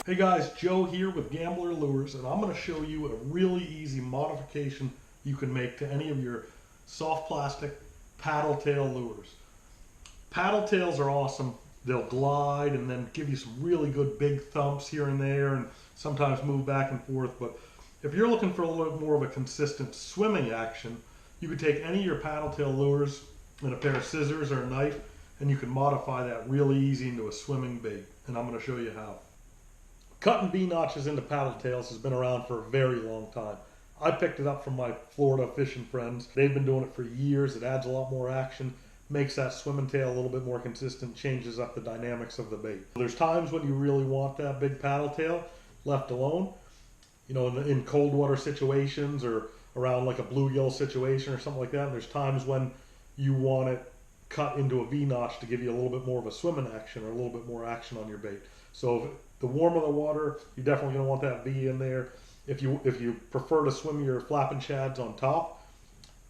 Hey guys, Joe here with Gambler Lures, and I'm going to show you a really easy modification you can make to any of your soft plastic paddle tail lures. Paddle tails are awesome. They'll glide and then give you some really good big thumps here and there and sometimes move back and forth. But if you're looking for a little bit more of a consistent swimming action, you could take any of your paddle tail lures and a pair of scissors or a knife, and you can modify that really easy into a swimming bait. And I'm going to show you how. Cutting V-notches into paddle tails has been around for a very long time. I picked it up from my Florida fishing friends. They've been doing it for years. It adds a lot more action, makes that swimming tail a little bit more consistent, changes up the dynamics of the bait. There's times when you really want that big paddle tail left alone, you know, in cold water situations or around like a bluegill situation or something like that. And there's times when you want it cut into a V-notch to give you a little bit more of a swimming action or a little bit more action on your bait. So the warmer the water, you're definitely going to want that V in there. If you prefer to swim your Flapp'n Shads on top,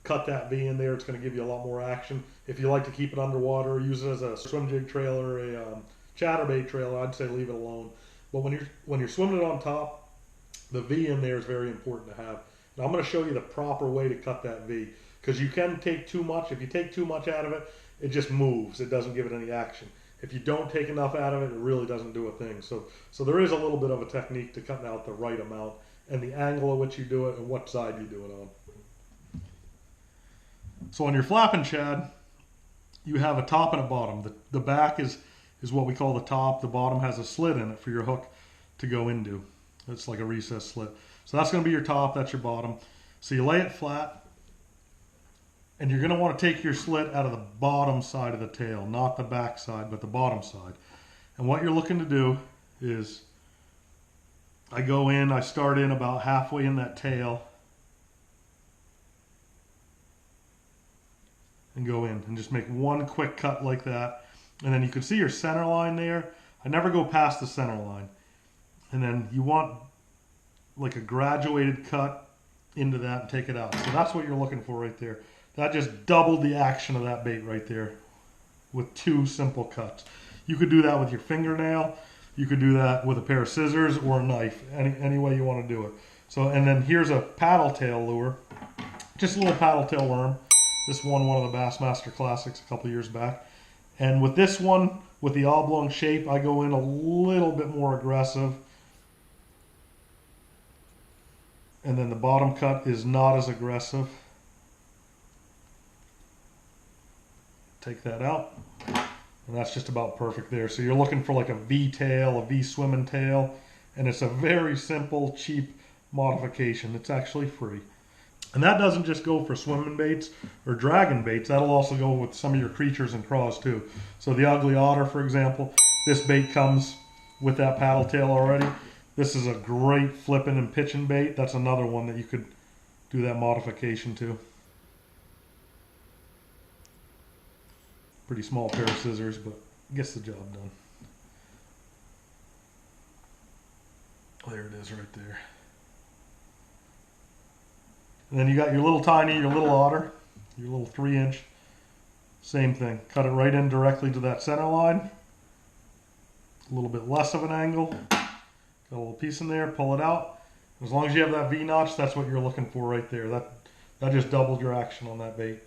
cut that V in there. It's going to give you a lot more action. If you like to keep it underwater, use it as a swim jig trailer, a chatterbait trailer, I'd say leave it alone. But when you're swimming it on top, the V in there is very important to have. And I'm going to show you the proper way to cut that V, because you can take too much. If you take too much out of it, it just moves. It doesn't give it any action. If you don't take enough out of it, it really doesn't do a thing. So there is a little bit of a technique to cutting out the right amount and the angle at which you do it and what side you do it on. So on your Flapp'n Shad, you have a top and a bottom. The back is what we call the top. The bottom has a slit in it for your hook to go into. It's like a recessed slit. So that's going to be your top, that's your bottom. So you lay it flat, and you're going to want to take your slit out of the bottom side of the tail, not the back side, but the bottom side. And what you're looking to do is, I start in about halfway in that tail and go in and just make one quick cut like that. And then you can see your center line there. I never go past the center line. And then you want like a graduated cut into that and take it out. So that's what you're looking for right there. That just doubled the action of that bait right there with two simple cuts. You could do that with your fingernail. You could do that with a pair of scissors or a knife, any way you want to do it. So, and then here's a paddle tail lure, just a little paddle tail worm. This won one of the Bassmaster Classics a couple years back. And with this one, with the oblong shape, I go in a little bit more aggressive. And then the bottom cut is not as aggressive. Take that out, and that's just about perfect there. So you're looking for like a V tail, a V swimming tail, and it's a very simple, cheap modification. It's actually free. And that doesn't just go for swimming baits or dragging baits. That'll also go with some of your creatures and craws too. So the ugly otter, for example, this bait comes with that paddle tail already. This is a great flipping and pitching bait. That's another one that you could do that modification to. Pretty small pair of scissors, but gets the job done. There it is right there. And then you got your little otter, your little 3-inch. Same thing. Cut it right in directly to that center line. A little bit less of an angle. Got a little piece in there, pull it out. As long as you have that V-notch, that's what you're looking for right there. That just doubled your action on that bait.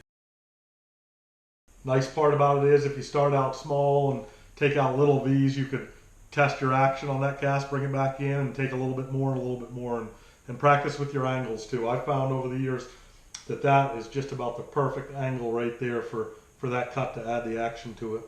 Nice part about it is if you start out small and take out little V's, you could test your action on that cast, bring it back in, and take a little bit more and a little bit more, and practice with your angles too. I've found over the years that is just about the perfect angle right there for that cut to add the action to it.